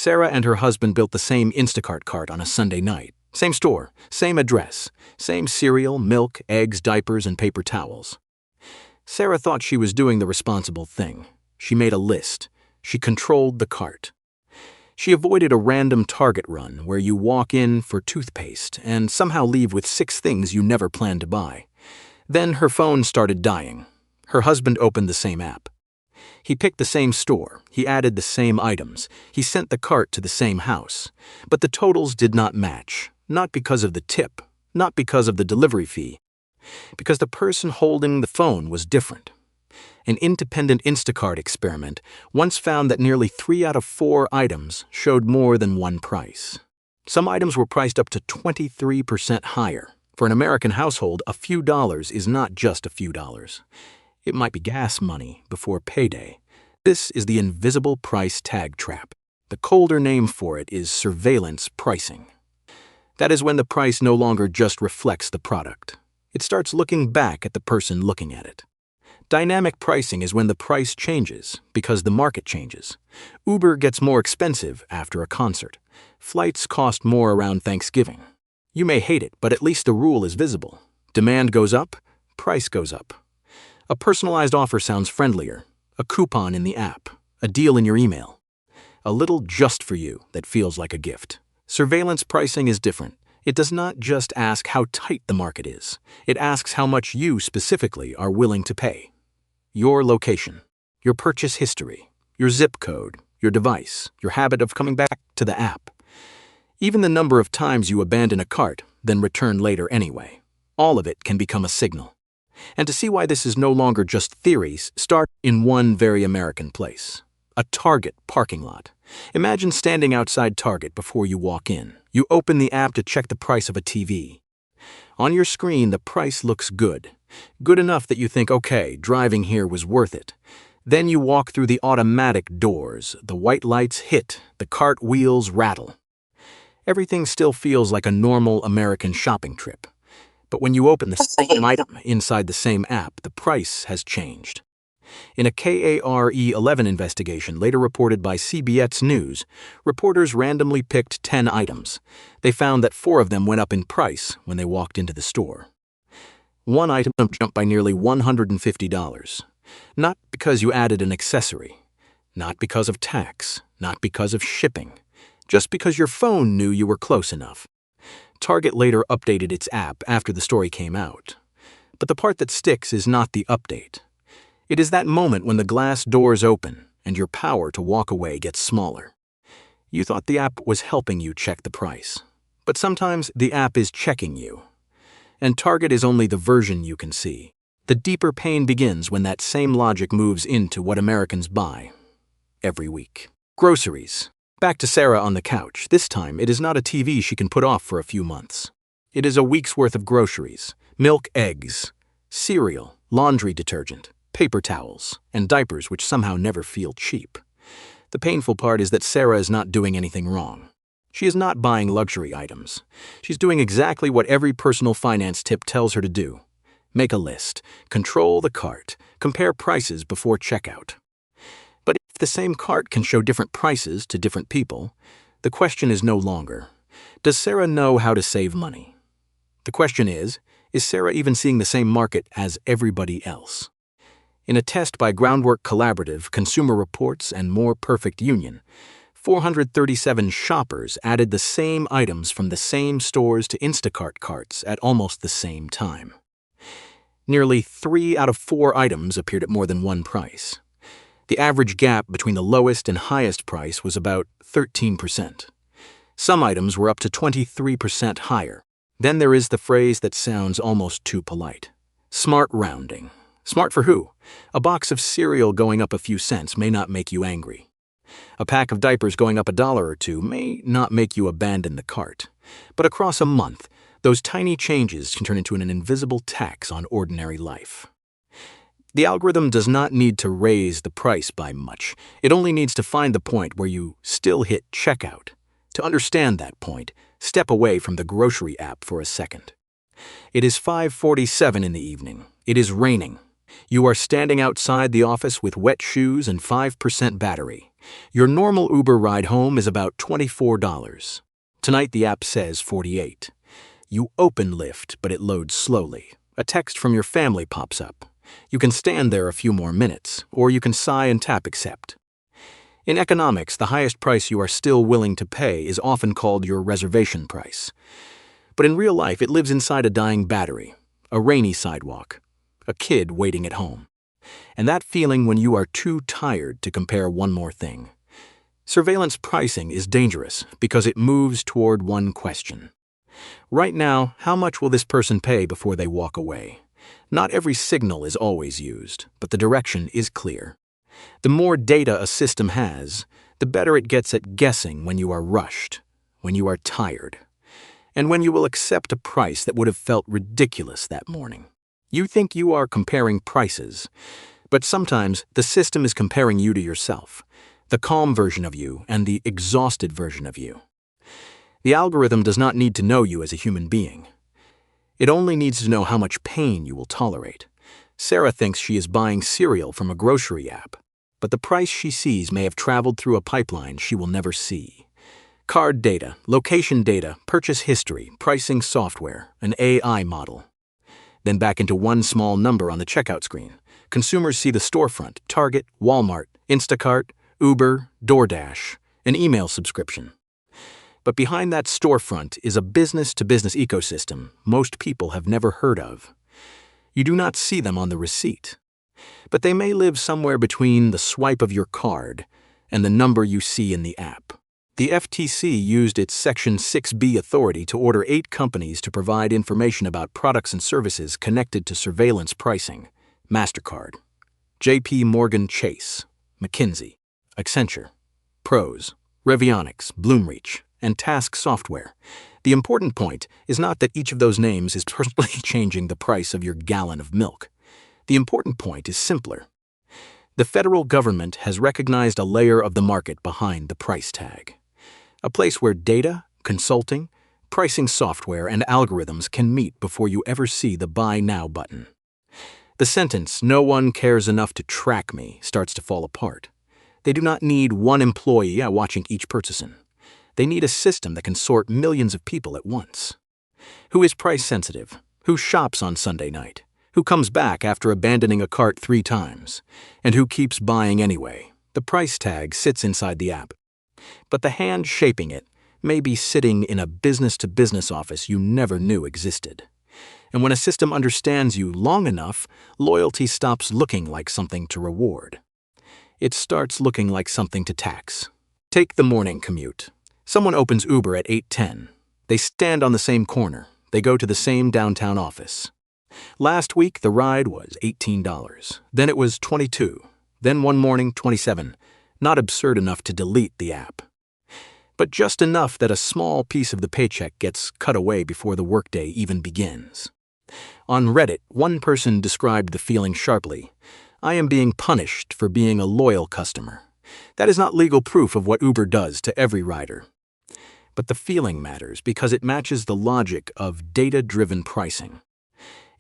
Sarah and her husband built the same Instacart cart on a Sunday night. Same store, same address, same cereal, milk, eggs, diapers, and paper towels. Sarah thought she was doing the responsible thing. She made a list. She controlled the cart. She avoided a random Target run where you walk in for toothpaste and somehow leave with 6 things you never planned to buy. Then her phone started dying. Her husband opened the same app. He picked the same store. He added the same items. He sent the cart to the same house. But the totals did not match, not because of the tip, not because of the delivery fee, because the person holding the phone was different. An independent Instacart experiment once found that nearly 3 out of 4 items showed more than one price. Some items were priced up to 23% higher. For an American household, a few dollars is not just a few dollars. It might be gas money before payday. This is the invisible price tag trap. The colder name for it is surveillance pricing. That is when the price no longer just reflects the product. It starts looking back at the person looking at it. Dynamic pricing is when the price changes because the market changes. Uber gets more expensive after a concert. Flights cost more around Thanksgiving. You may hate it, but at least the rule is visible. Demand goes up, price goes up. A personalized offer sounds friendlier. A coupon in the app. A deal in your email. A little just for you that feels like a gift. Surveillance pricing is different. It does not just ask how tight the market is. It asks how much you specifically are willing to pay. Your location, your purchase history, your zip code, your device, your habit of coming back to the app. Even the number of times you abandon a cart, then return later anyway. All of it can become a signal. And to see why this is no longer just theories, start in one very American place. A Target parking lot. Imagine standing outside Target before you walk in. You open the app to check the price of a TV. On your screen, the price looks good. Good enough that you think, okay, driving here was worth it. Then you walk through the automatic doors. The white lights hit. The cart wheels rattle. Everything still feels like a normal American shopping trip. But when you open the same item inside the same app, the price has changed. In a KARE-11 investigation later reported by CBS News, reporters randomly picked 10 items. They found that 4 of them went up in price when they walked into the store. One item jumped by nearly $150. Not because you added an accessory, not because of tax, not because of shipping, just because your phone knew you were close enough. Target later updated its app after the story came out. But the part that sticks is not the update. It is that moment when the glass doors open and your power to walk away gets smaller. You thought the app was helping you check the price. But sometimes the app is checking you. And Target is only the version you can see. The deeper pain begins when that same logic moves into what Americans buy every week. Groceries. Back to Sarah on the couch. This time, it is not a TV she can put off for a few months. It is a week's worth of groceries, milk, eggs, cereal, laundry detergent, paper towels, and diapers which somehow never feel cheap. The painful part is that Sarah is not doing anything wrong. She is not buying luxury items. She's doing exactly what every personal finance tip tells her to do. Make a list, control the cart, compare prices before checkout. But if the same cart can show different prices to different people, the question is no longer, does Sarah know how to save money? The question is Sarah even seeing the same market as everybody else? In a test by Groundwork Collaborative, Consumer Reports, and More Perfect Union, 437 shoppers added the same items from the same stores to Instacart carts at almost the same time. Nearly 3 out of 4 items appeared at more than one price. The average gap between the lowest and highest price was about 13%. Some items were up to 23% higher. Then there is the phrase that sounds almost too polite. Smart rounding. Smart for who? A box of cereal going up a few cents may not make you angry. A pack of diapers going up $1 or $2 may not make you abandon the cart. But across a month, those tiny changes can turn into an invisible tax on ordinary life. The algorithm does not need to raise the price by much. It only needs to find the point where you still hit checkout. To understand that point, step away from the grocery app for a second. It is 5:47 in the evening. It is raining. You are standing outside the office with wet shoes and 5% battery. Your normal Uber ride home is about $24. Tonight the app says 48. You open Lyft, but it loads slowly. A text from your family pops up. You can stand there a few more minutes, or you can sigh and tap accept. In economics, the highest price you are still willing to pay is often called your reservation price. But in real life, it lives inside a dying battery, a rainy sidewalk, a kid waiting at home, and that feeling when you are too tired to compare one more thing. Surveillance pricing is dangerous because it moves toward one question. Right now, how much will this person pay before they walk away? Not every signal is always used, but the direction is clear. The more data a system has, the better it gets at guessing when you are rushed, when you are tired, and when you will accept a price that would have felt ridiculous that morning. You think you are comparing prices, but sometimes the system is comparing you to yourself, the calm version of you and the exhausted version of you. The algorithm does not need to know you as a human being. It only needs to know how much pain you will tolerate. Sarah thinks she is buying cereal from a grocery app, but the price she sees may have traveled through a pipeline she will never see. Card data, location data, purchase history, pricing software, an AI model. Then back into one small number on the checkout screen. Consumers see the storefront, Target, Walmart, Instacart, Uber, DoorDash, an email subscription. But behind that storefront is a business-to-business ecosystem most people have never heard of. You do not see them on the receipt, but they may live somewhere between the swipe of your card and the number you see in the app. The FTC used its Section 6B authority to order 8 companies to provide information about products and services connected to surveillance pricing: Mastercard, JP Morgan Chase, McKinsey, Accenture, Pros, Revionics, Bloomreach, and Task Software. The important point is not that each of those names is personally changing the price of your gallon of milk. The important point is simpler. The federal government has recognized a layer of the market behind the price tag. A place where data, consulting, pricing software, and algorithms can meet before you ever see the Buy Now button. The sentence, "No one cares enough to track me," starts to fall apart. They do not need one employee watching each purchase. They need a system that can sort millions of people at once. Who is price sensitive? Who shops on Sunday night? Who comes back after abandoning a cart 3 times? And who keeps buying anyway? The price tag sits inside the app, but the hand shaping it may be sitting in a business-to-business office you never knew existed. And when a system understands you long enough, loyalty stops looking like something to reward. It starts looking like something to tax. Take the morning commute. Someone opens Uber at 8:10. They stand on the same corner. They go to the same downtown office. Last week, the ride was $18. Then it was $22. Then one morning, $27. Not absurd enough to delete the app, but just enough that a small piece of the paycheck gets cut away before the workday even begins. On Reddit, one person described the feeling sharply: "I am being punished for being a loyal customer." That is not legal proof of what Uber does to every rider. But the feeling matters because it matches the logic of data-driven pricing.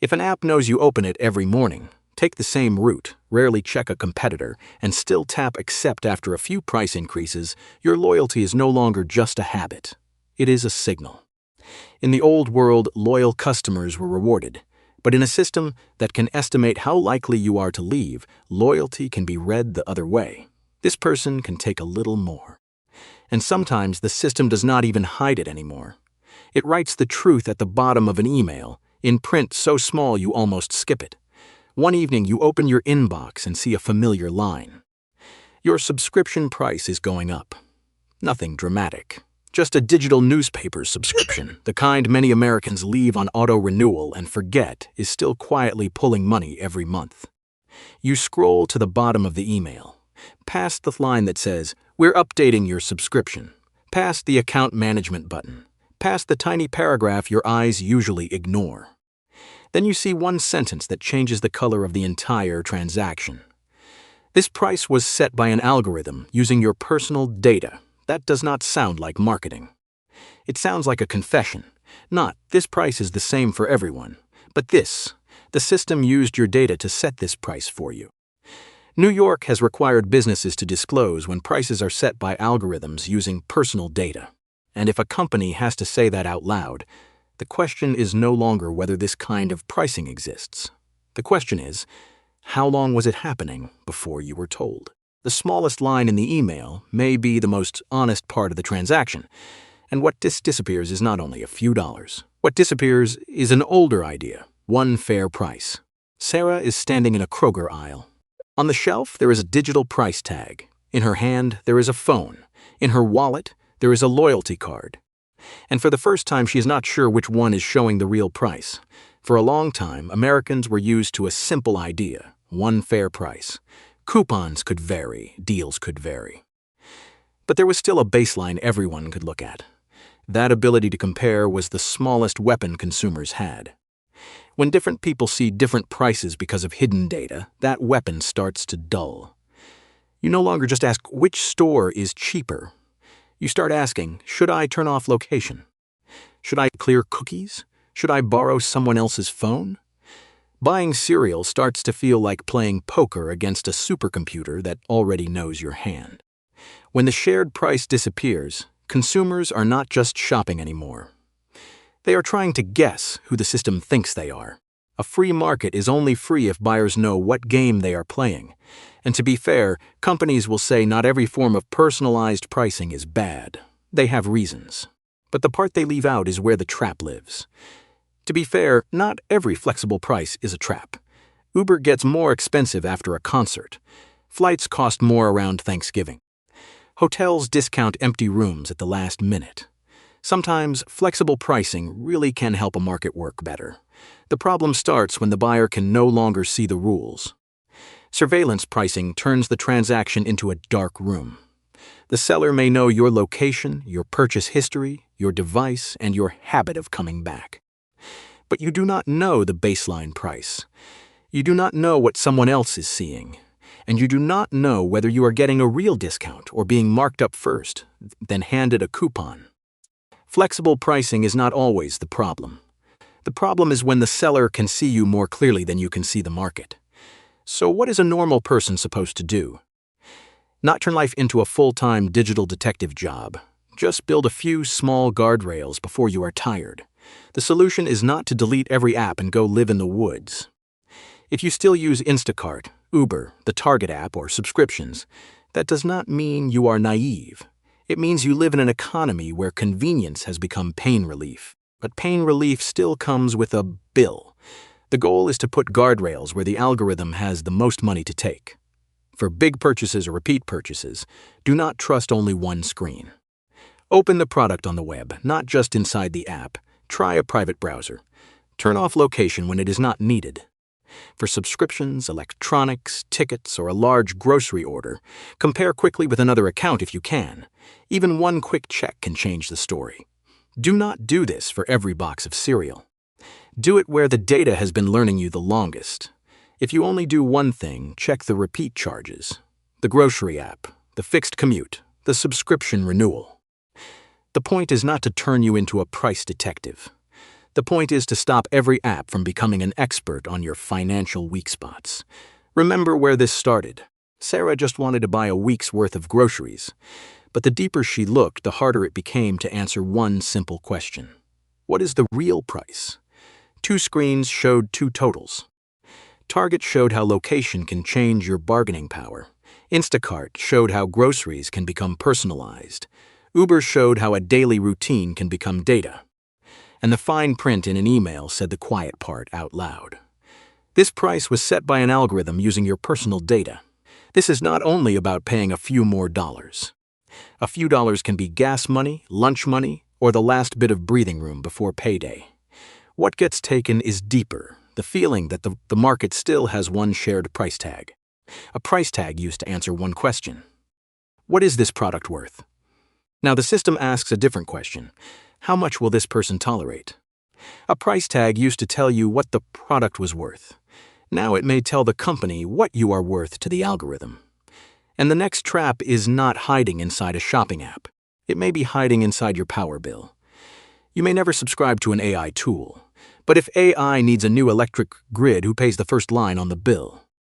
If an app knows you open it every morning, take the same route, rarely check a competitor, and still tap accept after a few price increases, your loyalty is no longer just a habit. It is a signal. In the old world, loyal customers were rewarded, but in a system that can estimate how likely you are to leave, loyalty can be read the other way. This person can take a little more. And sometimes the system does not even hide it anymore. It writes the truth at the bottom of an email, in print so small you almost skip it. One evening you open your inbox and see a familiar line: "Your subscription price is going up." Nothing dramatic. Just a digital newspaper subscription, the kind many Americans leave on auto-renewal and forget is still quietly pulling money every month. You scroll to the bottom of the email, past the line that says, "We're updating your subscription," past the account management button, past the tiny paragraph your eyes usually ignore. Then you see one sentence that changes the color of the entire transaction. "This price was set by an algorithm using your personal data." That does not sound like marketing. It sounds like a confession. Not, "This price is the same for everyone," but this, The system used your data to set this price for you. New York has required businesses to disclose when prices are set by algorithms using personal data. And if a company has to say that out loud, the question is no longer whether this kind of pricing exists. The question is, how long was it happening before you were told? The smallest line in the email may be the most honest part of the transaction, and what disappears is not only a few dollars. What disappears is an older idea, one fair price. Sarah is standing in a Kroger aisle. On the shelf, there is a digital price tag. In her hand, there is a phone. In her wallet, there is a loyalty card. And for the first time, she is not sure which one is showing the real price. For a long time, Americans were used to a simple idea, one fair price. Coupons could vary, deals could vary. But there was still a baseline everyone could look at. That ability to compare was the smallest weapon consumers had. When different people see different prices because of hidden data, that weapon starts to dull. You no longer just ask which store is cheaper. You start asking, should I turn off location? Should I clear cookies? Should I borrow someone else's phone? Buying cereal starts to feel like playing poker against a supercomputer that already knows your hand. When the shared price disappears, consumers are not just shopping anymore. They are trying to guess who the system thinks they are. A free market is only free if buyers know what game they are playing. And to be fair, companies will say not every form of personalized pricing is bad. They have reasons. But the part they leave out is where the trap lives. To be fair, not every flexible price is a trap. Uber gets more expensive after a concert. Flights cost more around Thanksgiving. Hotels discount empty rooms at the last minute. Sometimes, flexible pricing really can help a market work better. The problem starts when the buyer can no longer see the rules. Surveillance pricing turns the transaction into a dark room. The seller may know your location, your purchase history, your device, and your habit of coming back. But you do not know the baseline price. You do not know what someone else is seeing. And you do not know whether you are getting a real discount or being marked up first, then handed a coupon. Flexible pricing is not always the problem. The problem is when the seller can see you more clearly than you can see the market. So what is a normal person supposed to do? Not turn life into a full-time digital detective job. Just build a few small guardrails before you are tired. The solution is not to delete every app and go live in the woods. If you still use Instacart, Uber, the Target app, or subscriptions, that does not mean you are naive. It means you live in an economy where convenience has become pain relief. But pain relief still comes with a bill. The goal is to put guardrails where the algorithm has the most money to take. For big purchases or repeat purchases, do not trust only one screen. Open the product on the web, not just inside the app. Try a private browser. Turn off location when it is not needed. For subscriptions, electronics, tickets, or a large grocery order, compare quickly with another account if you can. Even one quick check can change the story. Do not do this for every box of cereal. Do it where the data has been learning you the longest. If you only do one thing, check the repeat charges, the grocery app, the fixed commute, the subscription renewal. The point is not to turn you into a price detective. The point is to stop every app from becoming an expert on your financial weak spots. Remember where this started. Sarah just wanted to buy a week's worth of groceries. But the deeper she looked, the harder it became to answer one simple question. What is the real price? 2 screens showed 2 totals. Target showed how location can change your bargaining power. Instacart showed how groceries can become personalized. Uber showed how a daily routine can become data. And the fine print in an email said the quiet part out loud. This price was set by an algorithm using your personal data. This is not only about paying a few more dollars. A few dollars can be gas money, lunch money, or the last bit of breathing room before payday. What gets taken is deeper, the feeling that the market still has one shared price tag. A price tag used to answer one question. What is this product worth? Now the system asks a different question. How much will this person tolerate? A price tag used to tell you what the product was worth. Now it may tell the company what you are worth to the algorithm. And the next trap is not hiding inside a shopping app. It may be hiding inside your power bill. You may never subscribe to an AI tool, But if AI needs a new electric grid, who pays the first line on the bill?